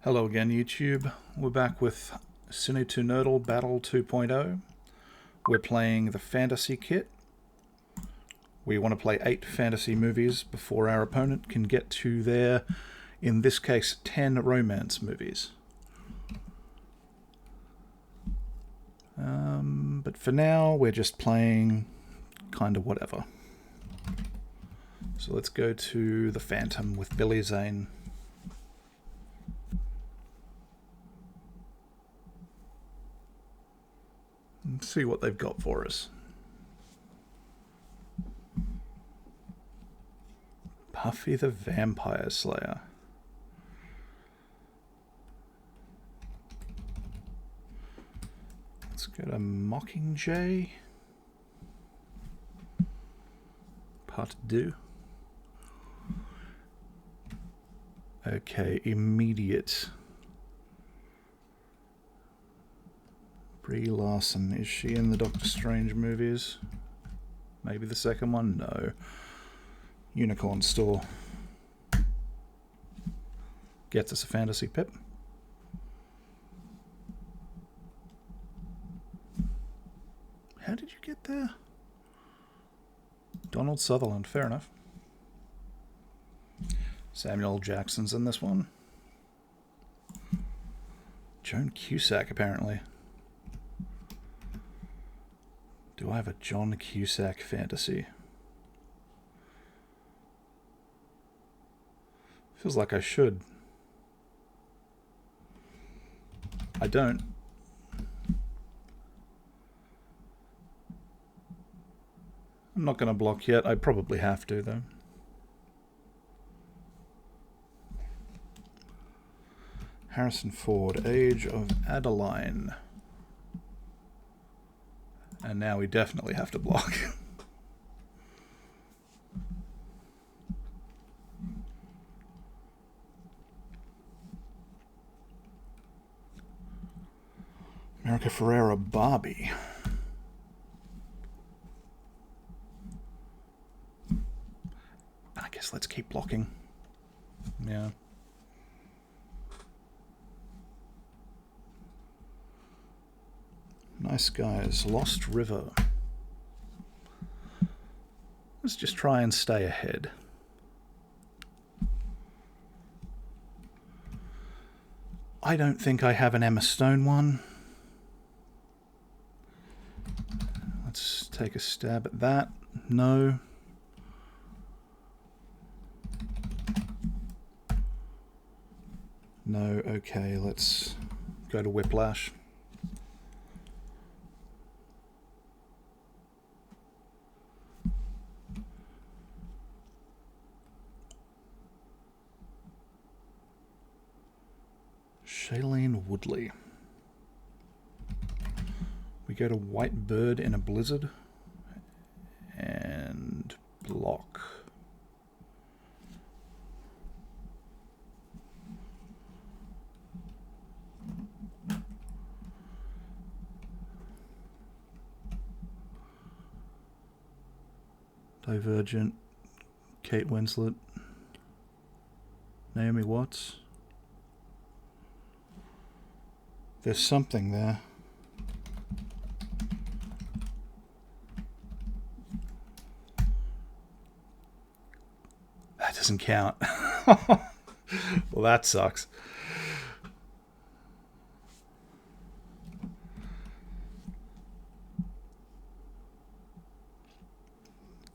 Hello again, YouTube. We're back with Cine2Nerdle Battle 2.0. We're playing the fantasy kit. We want to play 8 fantasy movies before our opponent can get to their, in this case, 10 romance movies. But for now, we're just playing kind of whatever. So let's go to The Phantom with Billy Zane. And see what they've got for us. Buffy the Vampire Slayer. Let's go to Mockingjay. Part 2. Okay, immediate. Brie Larson, is she in the Doctor Strange movies? Maybe the second one? No. Unicorn Store. Gets us a fantasy pip. How did you get there? Donald Sutherland, fair enough. Samuel L. Jackson's in this one. Joan Cusack, apparently. Do I have a John Cusack fantasy? Feels like I should. I don't. I'm not going to block yet. I probably have to, though. Harrison Ford, Age of Adeline. And now we definitely have to block. America Ferrera, Barbie. I guess let's keep blocking. Yeah. Nice guys. Lost River. Let's just try and stay ahead. I don't think I have an Emma Stone one. Let's take a stab at that. No. No, okay, let's go to Whiplash. Shailene Woodley. We go to White Bird in a Blizzard and block. Divergent, Kate Winslet, Naomi Watts. There's something there. That doesn't count. Well, that sucks.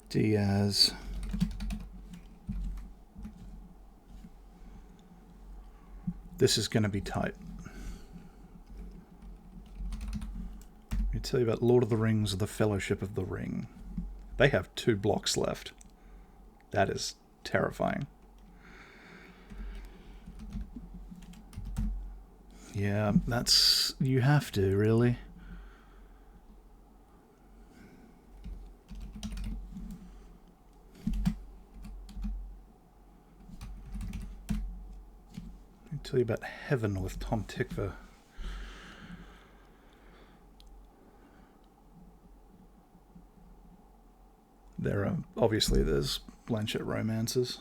Diaz. This is going to be tight. Let me tell you about Lord of the Rings, The Fellowship of the Ring. They have 2 blocks left. That is terrifying. Yeah, that's... you have to, really. Tell you about Heaven with Tom Tykwer. There are obviously there's Blanchett romances.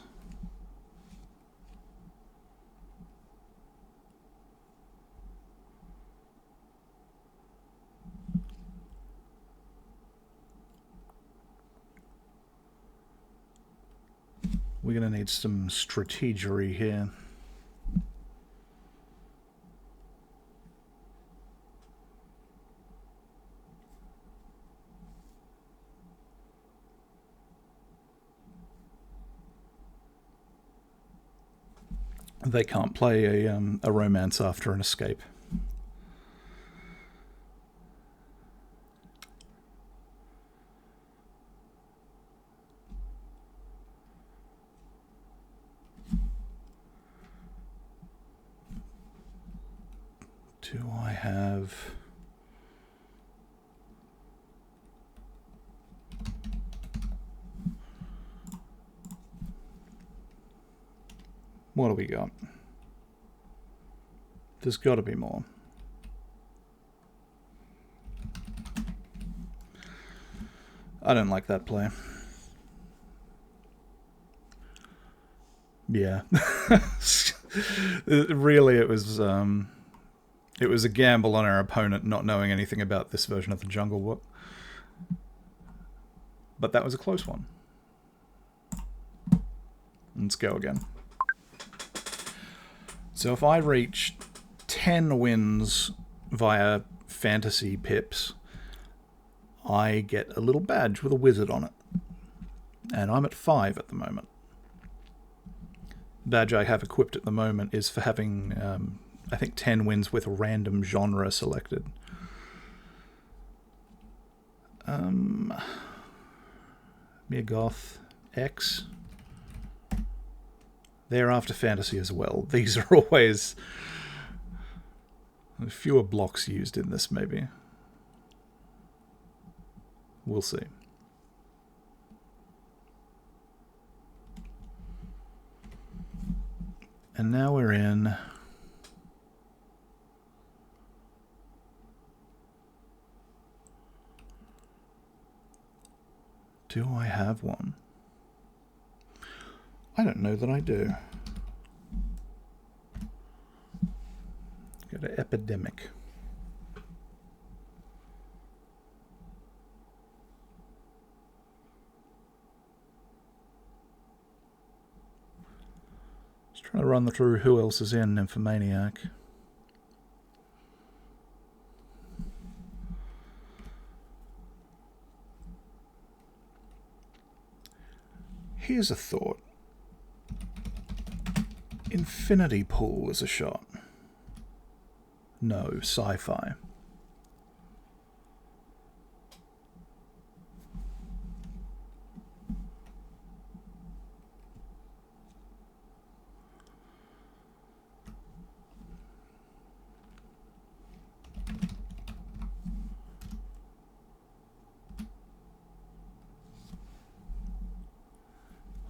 We're going to need some strategery here. They can't play a romance after an escape. Do I have... What do we got? There's got to be more. I don't like that play. Yeah. Really, it was a gamble on our opponent not knowing anything about this version of the Jungle Book. But that was a close one. Let's go again. So if I reach 10 wins via fantasy pips, I get a little badge with a wizard on it. And I'm at 5 at the moment. Badge I have equipped at the moment is for having, I think, 10 wins with a random genre selected. Mirgoth X. They're after fantasy as well. These are always fewer blocks used in this, maybe. We'll see. And now we're in... Do I have one? I don't know that I do. Go to Epidemic. Just trying to run through who else is in Nymphomaniac. Here's a thought. Infinity Pool is a shot. No, sci-fi.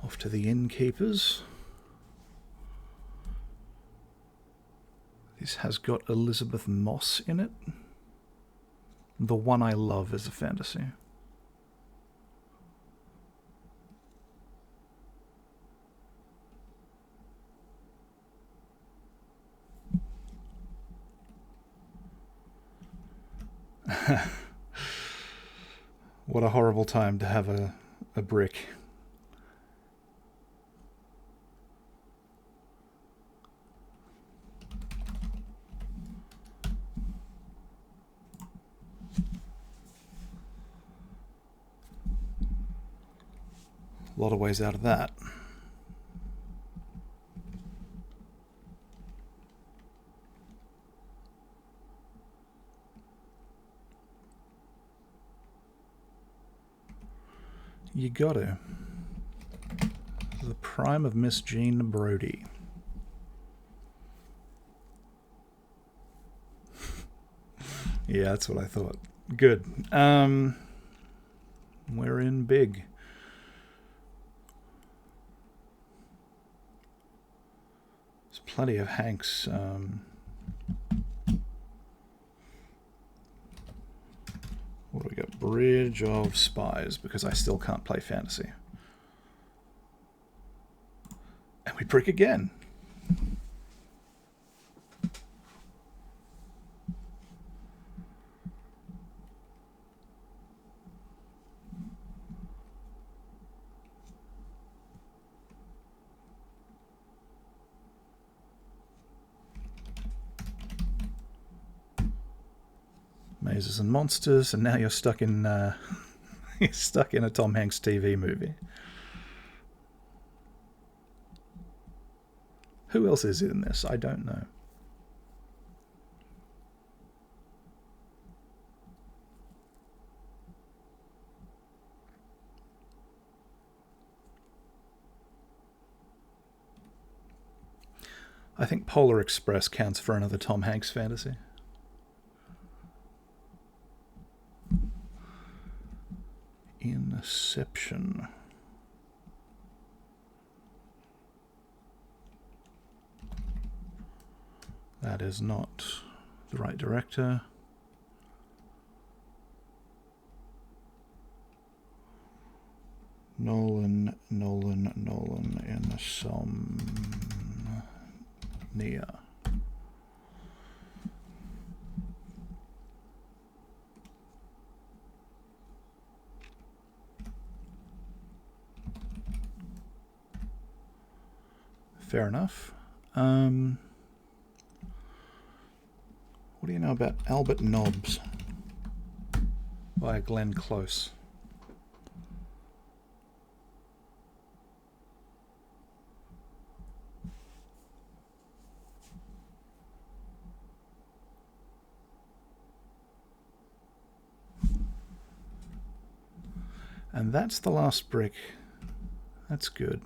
Off to the innkeepers. This has got Elizabeth Moss in it. The one I love is a fantasy. What a horrible time to have a brick. A lot of ways out of that. You gotta. The prime of Miss Jean Brodie. Yeah, that's what I thought. Good. We're in big. There's plenty of Hanks. What do we got? Bridge of Spies, because I still can't play fantasy. And we prick again. Mazes and Monsters, and now you're stuck in you're stuck in a Tom Hanks TV movie. Who else is in this? I don't know. I think Polar Express counts for another Tom Hanks fantasy. Inception. That is not the right director. Nolan, Insomnia. Fair enough. What do you know about Albert Nobbs by Glenn Close? And that's the last brick. That's good.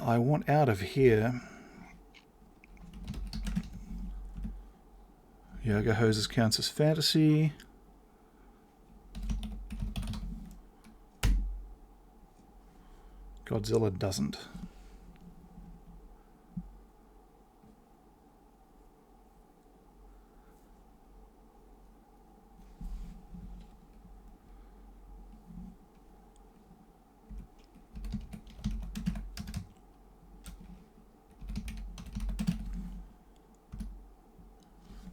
I want out of here. Yoga Hoses counts as fantasy. Godzilla doesn't.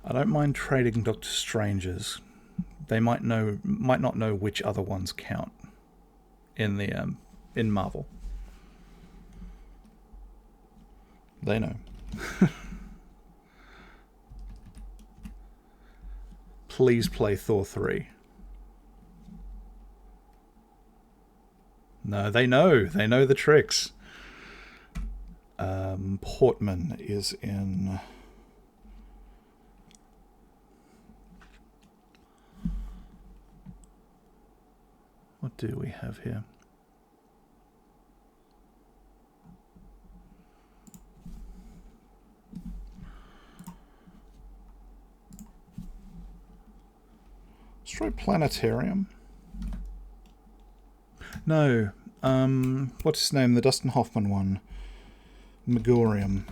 I don't mind trading Doctor Strangers. They might not know which other ones count in the in Marvel. They know. Please play Thor 3. No, they know. They know the tricks. Portman is in... What do we have here? Let's try Planetarium. No. What's his name? The Dustin Hoffman one. Megorium.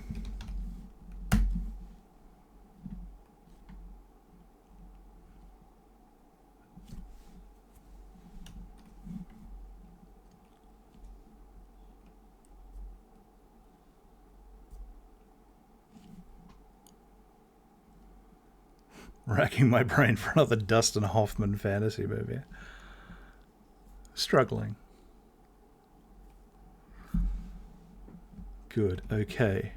Racking my brain for another Dustin Hoffman fantasy movie. Struggling. Good, okay.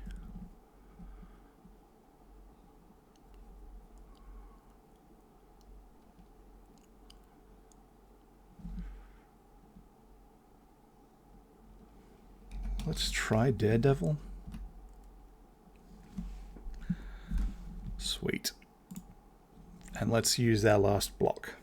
Let's try Daredevil. Sweet. And let's use our last block.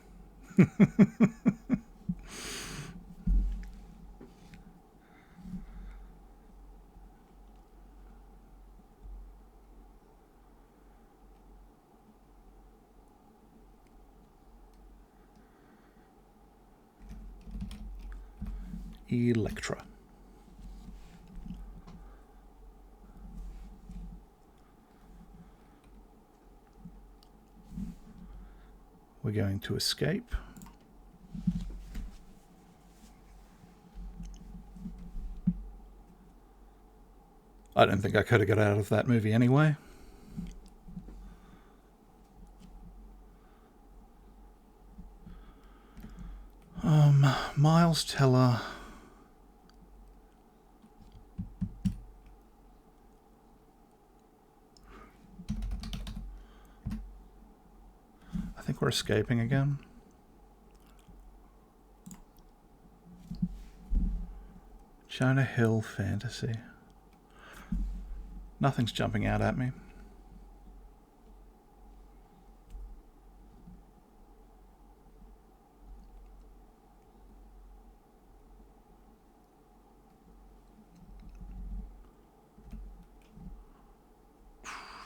Electra. We're going to escape. I don't think I could have got out of that movie anyway. Miles Teller. think we're escaping again. Jonah Hill fantasy. Nothing's jumping out at me.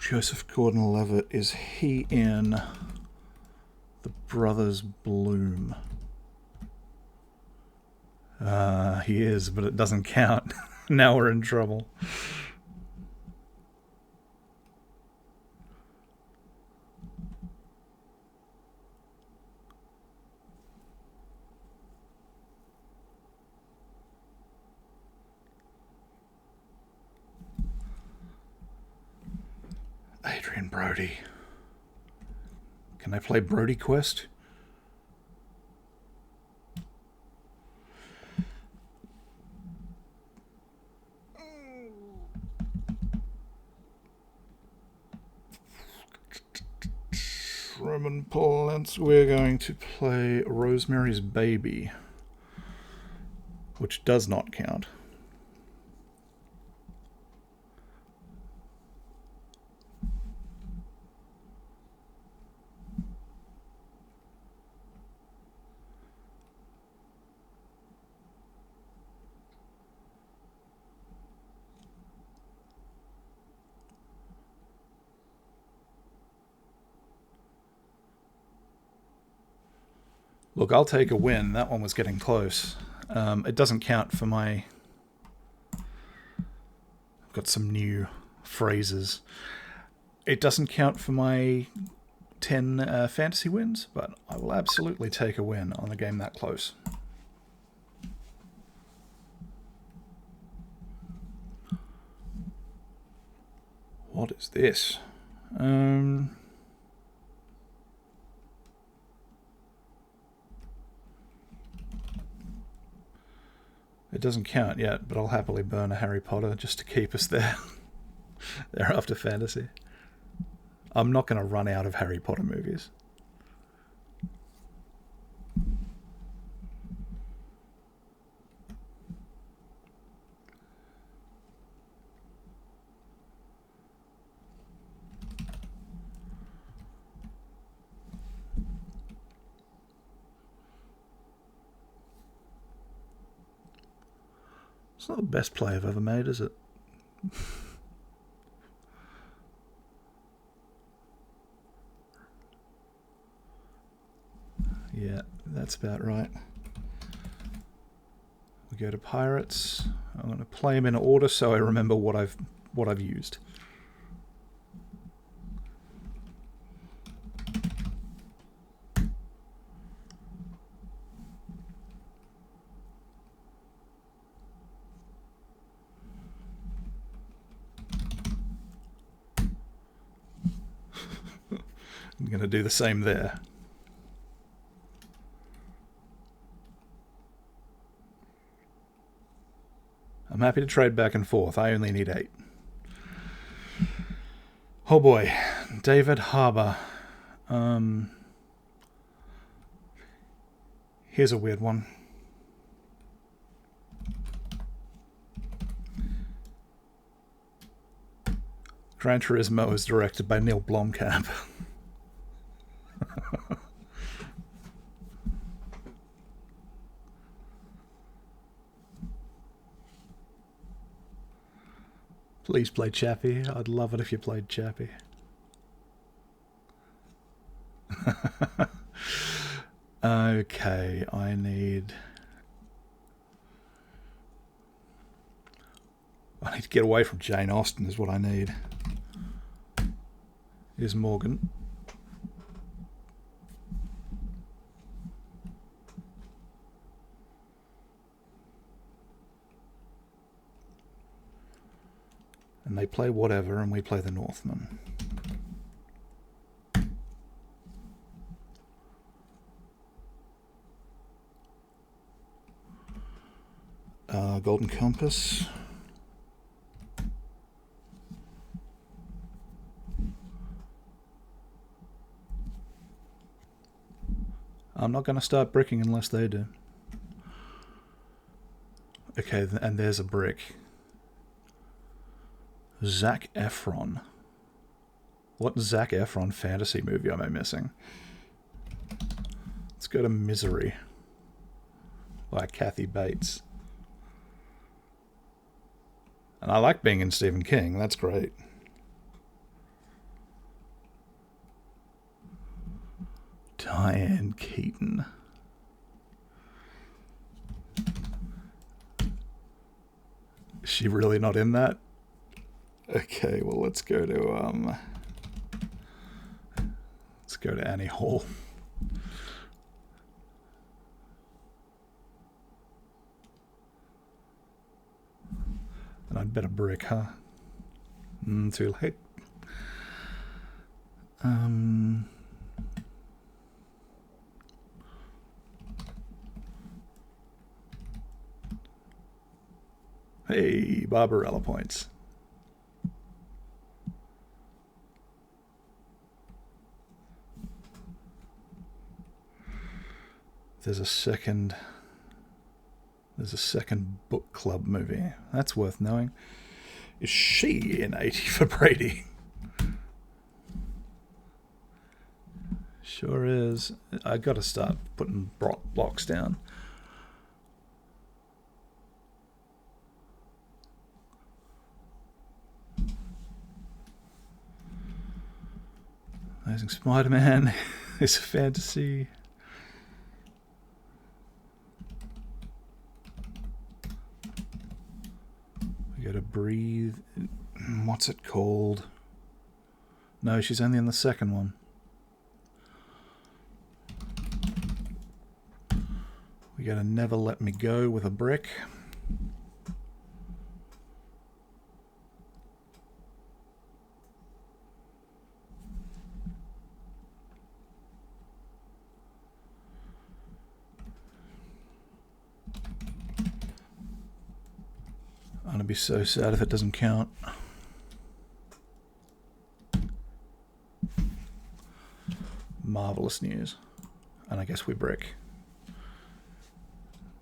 Joseph Gordon-Levitt, is he in The Brothers Bloom? He is, but it doesn't count. Now we're in trouble. Adrian Brody. Can I play Brody Quest? Roman Polanski. We're going to play Rosemary's Baby, which does not count. Look, I'll take a win. That one was getting close. It doesn't count for my... I've got some new phrases. It doesn't count for my 10 fantasy wins, but I will absolutely take a win on a game that close. What is this? It doesn't count yet, but I'll happily burn a Harry Potter just to keep us there. They're after fantasy. I'm not going to run out of Harry Potter movies. It's not the best play I've ever made, is it? Yeah, that's about right. We go to pirates. I'm going to play them in order so I remember what I've used. I'm going to do the same there. I'm happy to trade back and forth. I only need 8. Oh boy. David Harbour. Here's a weird one. Gran Turismo is directed by Neil Blomkamp. Please play Chappie. I'd love it if you played Chappie. Okay, I need to get away from Jane Austen is what I need. Here's Morgan. And they play whatever, and we play the Northman. Golden Compass. I'm not going to start bricking unless they do. Okay, and there's a brick. Zac Efron. What Zac Efron fantasy movie am I missing? Let's go to Misery. By Kathy Bates. And I like being in Stephen King. That's great. Diane Keaton. Is she really not in that? Okay, well let's go to Annie Hall. And I'd bet a brick, huh? Too late. Hey, Barbarella points. There's a second book club movie. That's worth knowing. Is she in 80 for Brady? Sure is. I gotta start putting blocks down. Amazing Spider-Man is a fantasy. We gotta breathe. What's it called? No, she's only in the second one. We gotta Never Let Me Go with a brick. I'm gonna be so sad if it doesn't count. Marvelous news. And I guess we brick.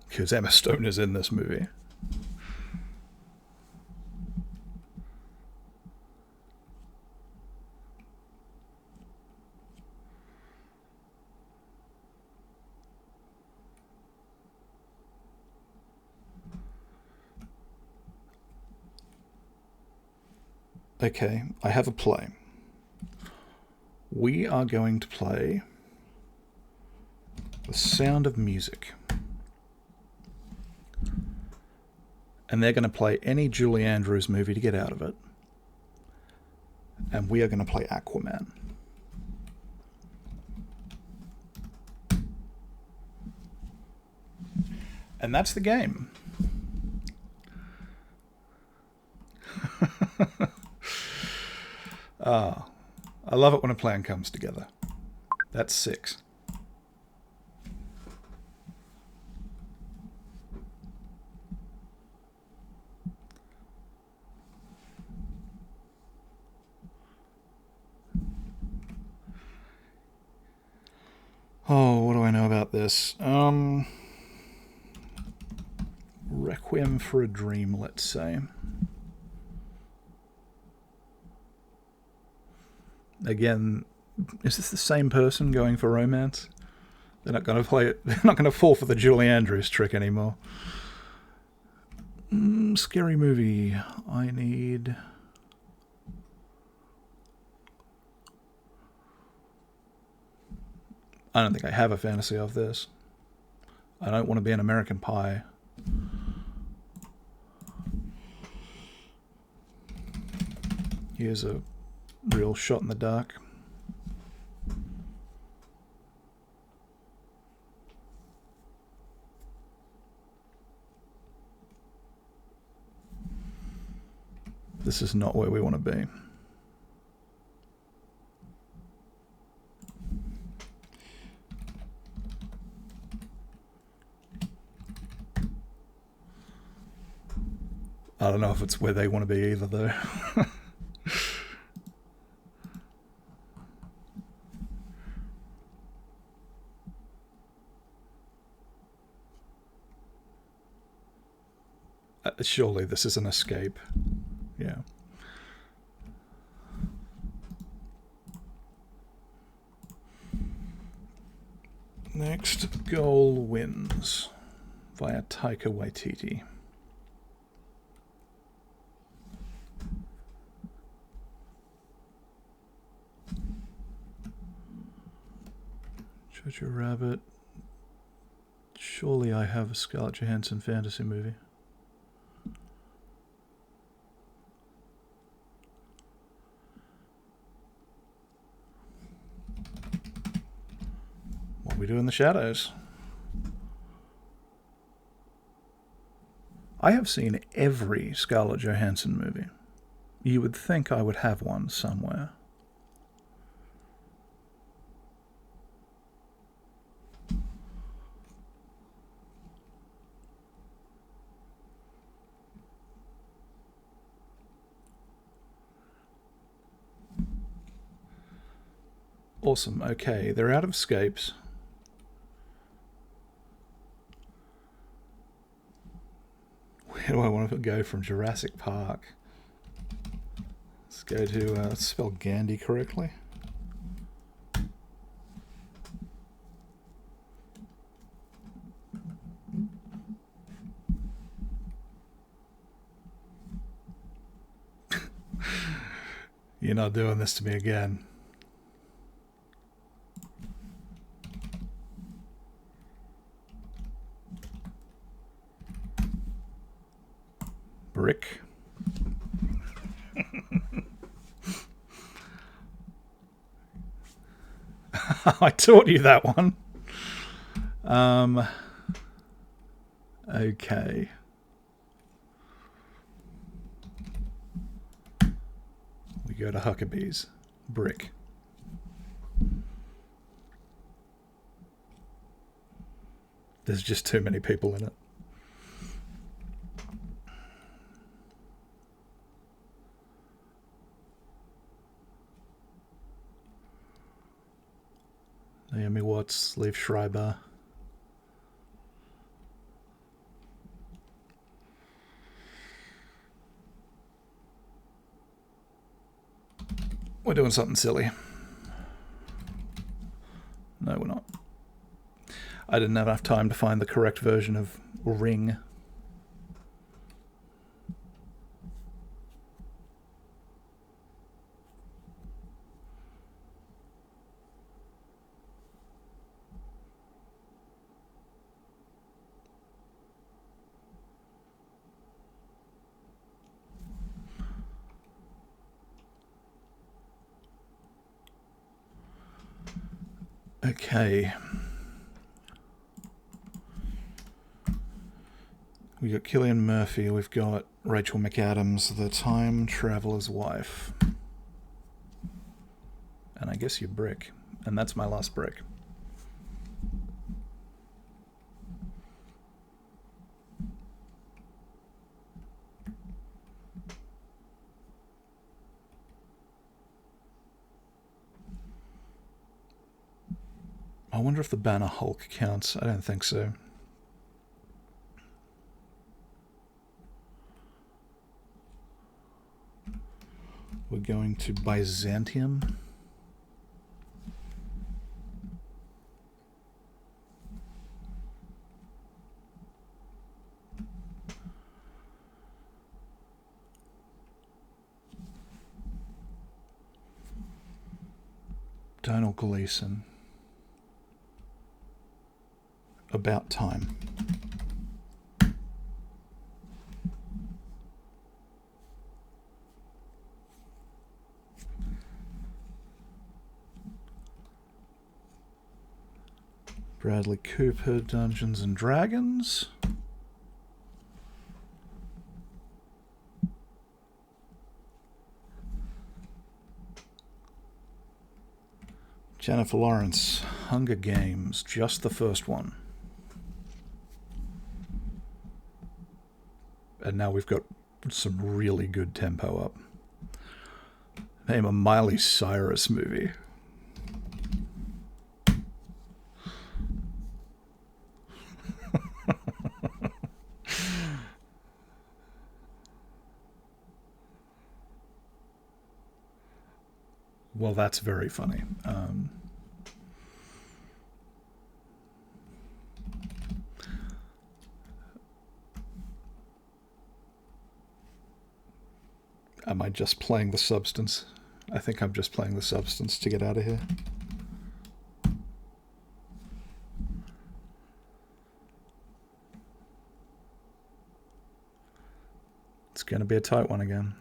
Because Emma Stone is in this movie. Okay, I have a play. We are going to play The Sound of Music. And they're going to play any Julie Andrews movie to get out of it. And we are going to play Aquaman. And that's the game. I love it when a plan comes together. That's 6. Oh, what do I know about this? Requiem for a Dream, let's say. Again, is this the same person going for romance? They're not going to play it. They're not going to fall for the Julie Andrews trick anymore. Scary movie. I need... I don't think I have a fantasy of this. I don't want to be an American Pie. Here's a real shot in the dark. This is not where we want to be. I don't know if it's where they want to be either, though. Surely this is an escape. Yeah. Next goal wins via Taika Waititi. Jojo Rabbit. Surely I have a Scarlett Johansson fantasy movie. What we do in the shadows? I have seen every Scarlett Johansson movie. You would think I would have one somewhere. Awesome. Okay, they're out of escapes. Where do I want to go from Jurassic Park? Let's go to, let's spell Gandhi correctly. You're not doing this to me again. Brick. I taught you that one. Okay. We go to Huckabees. Brick. There's just too many people in it. Naomi Watts, Liev Schreiber. We're doing something silly. No, we're not. I didn't have enough time to find the correct version of Ring. Okay. We got Cillian Murphy, we've got Rachel McAdams, the time traveler's wife. And I guess you brick. And that's my last brick. I wonder if the Banner Hulk counts. I don't think so. We're going to Byzantium. Donald Gleason. About Time. Bradley Cooper, Dungeons and Dragons. Jennifer Lawrence, Hunger Games, just the first one. And now we've got some really good tempo up. Name a Miley Cyrus movie. Well, that's very funny. Am I just playing the substance? I think I'm just playing the substance to get out of here. It's going to be a tight one again.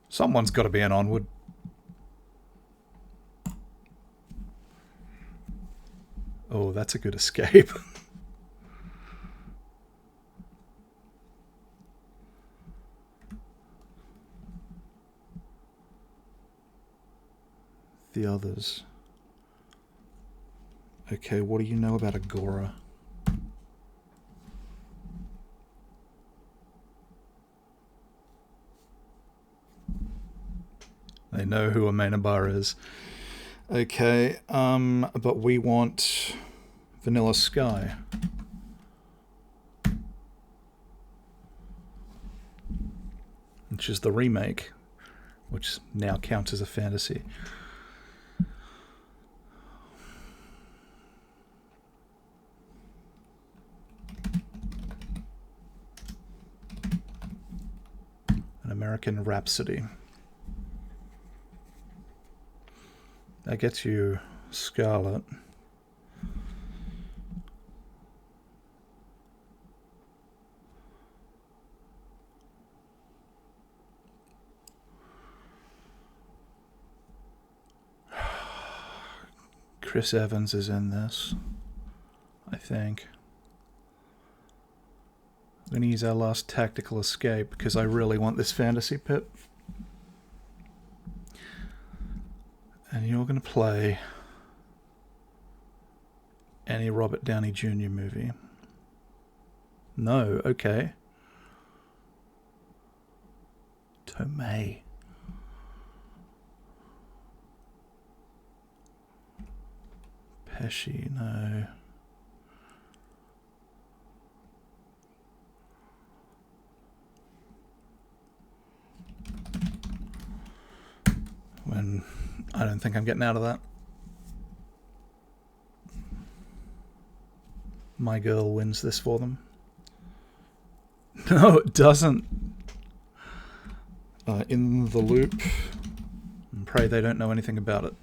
Someone's got to be an onward. Oh, that's a good escape. The others. Okay, what do you know about Agora? They know who Amenabar is. Okay, but we want Vanilla Sky. Which is the remake, which now counts as a fantasy. An American Rhapsody. That gets you Scarlet. Chris Evans is in this, I think. I'm going to use our last tactical escape because I really want this fantasy pip. And you're going to play any Robert Downey Jr. movie. No, okay. Tomei. Pesci, no. When I don't think I'm getting out of that. My girl wins this for them. No, it doesn't. In the Loop. And pray they don't know anything about it.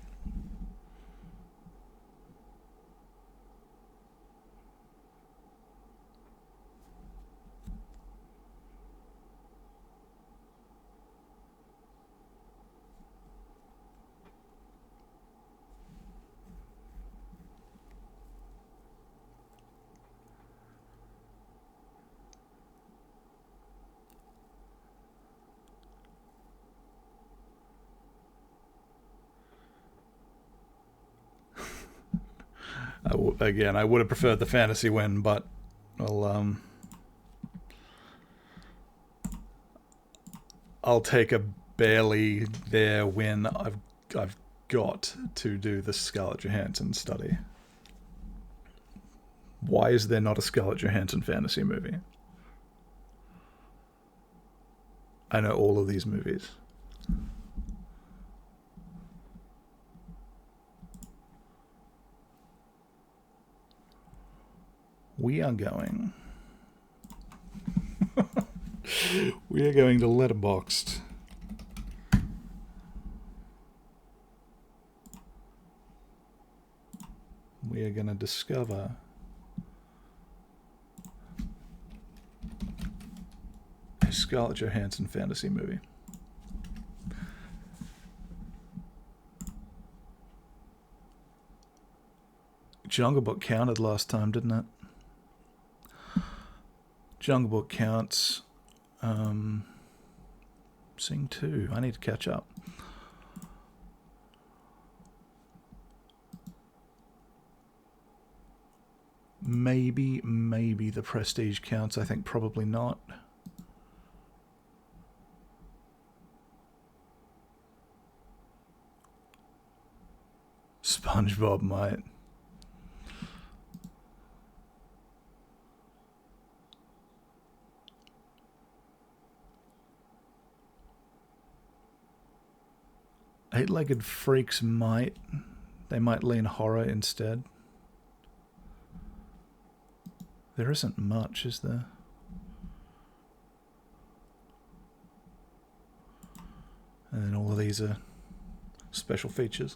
Again, I would have preferred the fantasy win, but I'll take a barely there win. I've got to do the Scarlett Johansson study. Why is there not a Scarlett Johansson fantasy movie? I know all of these movies. We are going. We are going to Letterboxd. We are going to discover a Scarlett Johansson fantasy movie. Jungle Book counted last time, didn't it? Jungle Book counts. Sing 2. I need to catch up. Maybe the Prestige counts. I think probably not. SpongeBob might. Eight-legged freaks might. They might lean horror instead. There isn't much, is there? And then all of these are special features.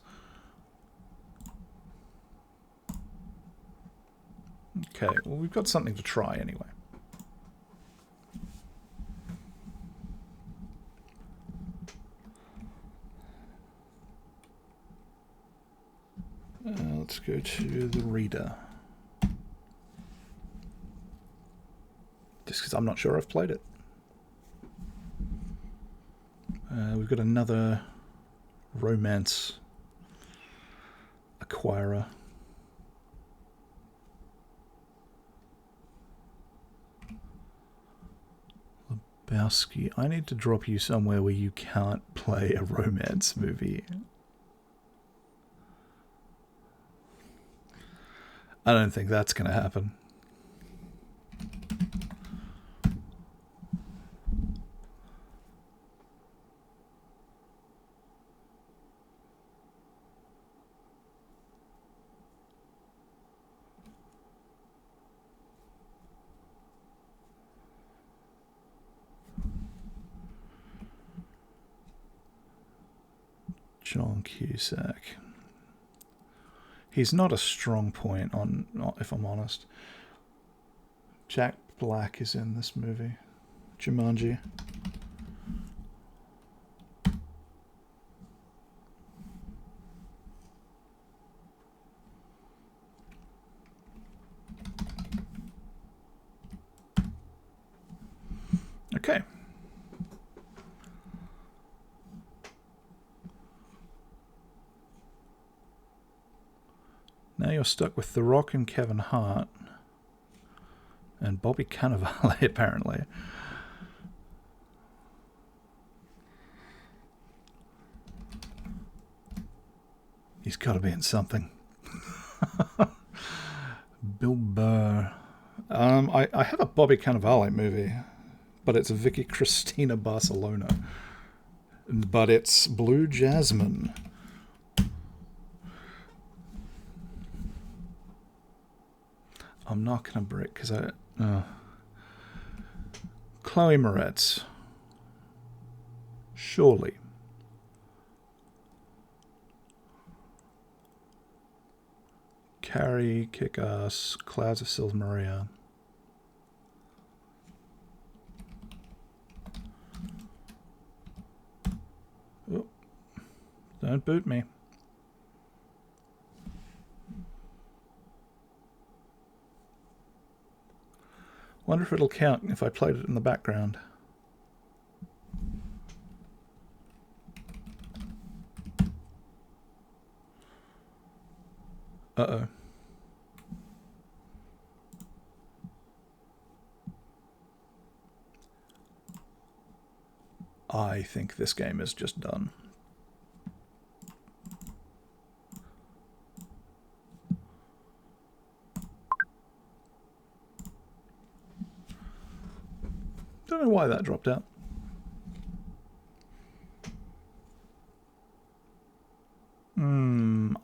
Okay, well, we've got something to try anyway. Let's go to the reader. Just because I'm not sure I've played it. We've got another romance acquirer. Lebowski. I need to drop you somewhere where you can't play a romance movie. I don't think that's going to happen. John Cusack. He's not a strong point on, if I'm honest. Jack Black is in this movie. Jumanji. Okay. Now you're stuck with The Rock and Kevin Hart. And Bobby Cannavale, apparently. He's got to be in something. Bill Burr. I have a Bobby Cannavale movie, but it's Vicky Cristina Barcelona. But it's Blue Jasmine. I'm not going to brick because Chloe Moretz. Surely. Carrie, Kick-Ass, Clouds of Sils Maria. Oh, don't boot me. Wonder if it'll count if I played it in the background. Uh-oh. I think this game is just done. Don't know why that dropped out.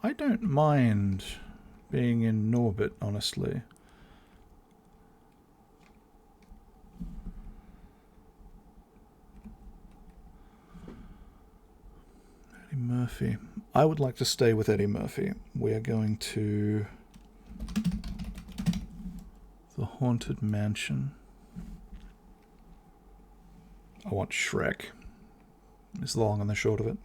I don't mind being in Norbit, honestly. Eddie Murphy. I would like to stay with Eddie Murphy. We are going to the Haunted Mansion. I want Shrek. Is the long and the short of it.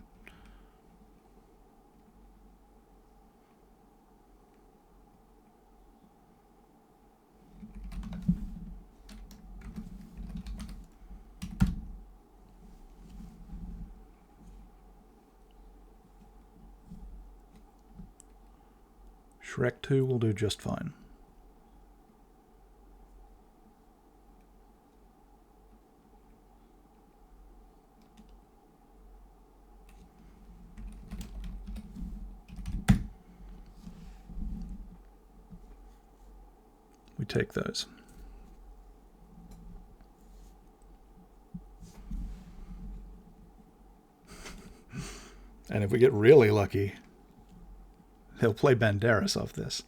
Shrek 2 will do just fine. We take those. And if we get really lucky, they'll play Banderas off this.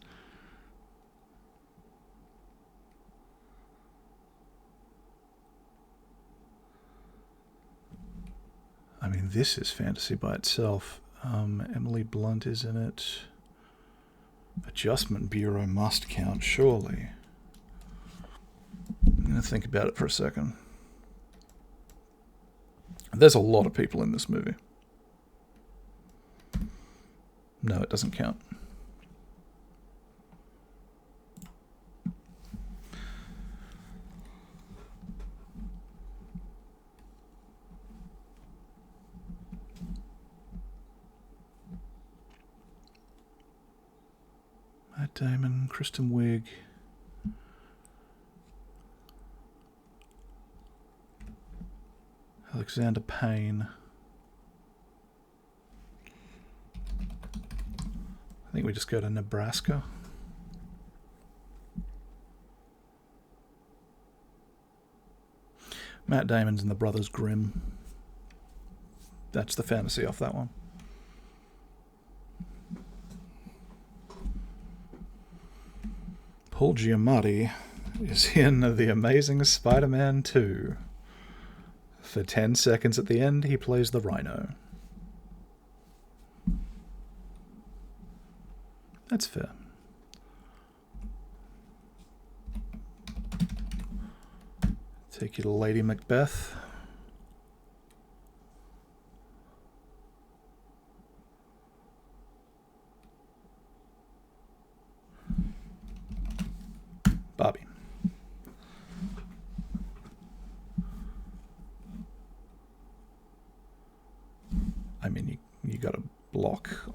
I mean, this is fantasy by itself. Emily Blunt is in it. Adjustment Bureau must count, surely. I'm going to think about it for a second. There's a lot of people in this movie. No, it doesn't count. Matt Damon, Kristen Wiig. Alexander Payne. I think we just go to Nebraska. Matt Damon's in The Brothers Grimm. That's the fantasy off that one. Paul Giamatti is in The Amazing Spider-Man 2. For 10 seconds at the end, he plays the Rhino. That's fair. Take you to Lady Macbeth. Barbie. I mean, you got to block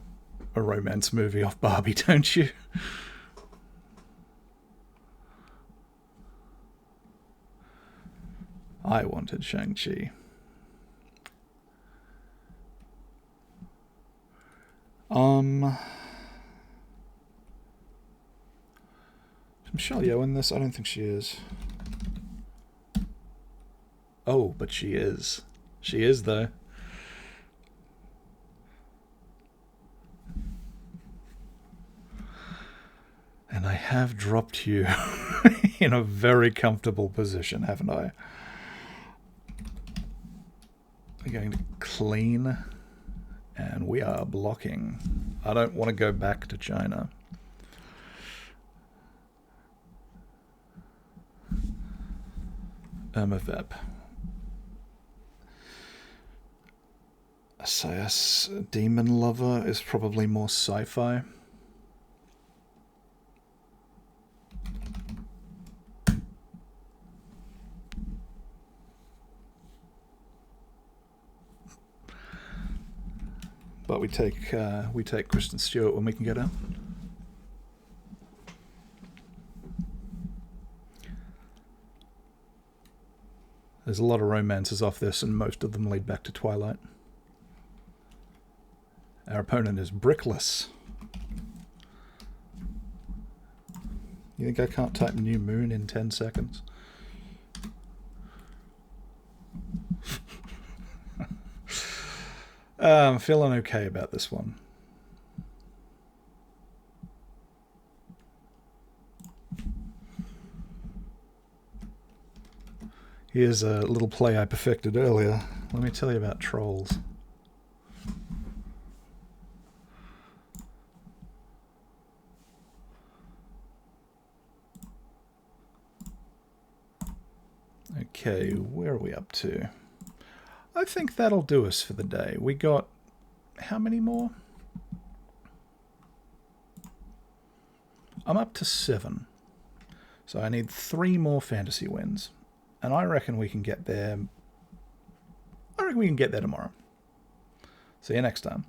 a romance movie off Barbie, don't you? I wanted Shang-Chi. Is Michelle Yeoh in this? I don't think she is. Oh, but she is. She is, though. And I have dropped you in a very comfortable position, haven't I? We're going to clean, and we are blocking. I don't want to go back to China. Vep. Assayas Demon Lover is probably more sci-fi. But we take Kristen Stewart when we can get her. There's a lot of romances off this, and most of them lead back to Twilight. Our opponent is Brickless. You think I can't type New Moon in 10 seconds? I'm feeling okay about this one. Here's a little play I perfected earlier. Let me tell you about trolls. Okay, where are we up to? I think that'll do us for the day. We got how many more? I'm up to 7. So I need 3 more fantasy wins. And I reckon we can get there. I reckon we can get there tomorrow. See you next time.